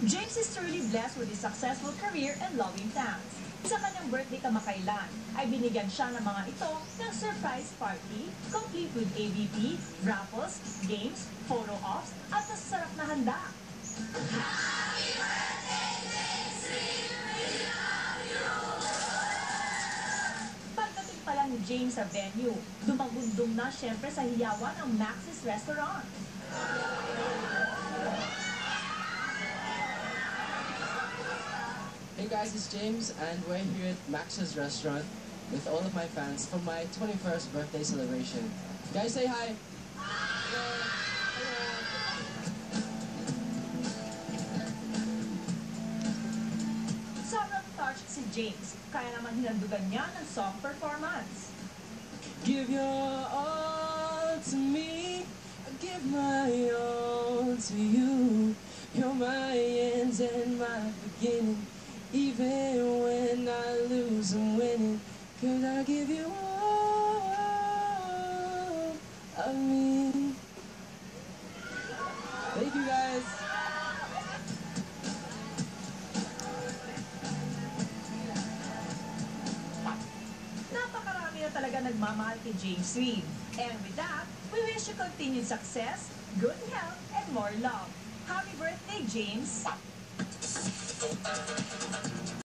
James is truly blessed with a successful career and loving fans. Sa kanyang birthday kamakailan, ay binigyan siya ng mga ito ng surprise party, complete with AVP, raffles, games, photo ops, at masasarap na handa. Happy birthday, James! We love you! Pagdating pa lang ni James sa venue, dumagundong na siyempre sa hiyawan ng Max's Restaurant. Hey guys, it's James and we're here at Max's Restaurant with all of my fans for my 21st birthday celebration. Guys, say hi! Hello. Hello. Sobrang touched si James, kaya naman hinandugan niya ng song performance. Give your all to me, I give my all to you. You're my end and my beginning. Even when I lose, I'm winning. 'Cause I give you all of me. Thank you guys. Napakarami na talaga nagmamahal kay James Reid. And with that, we wish you continued success, good health, and more love. Happy birthday, James!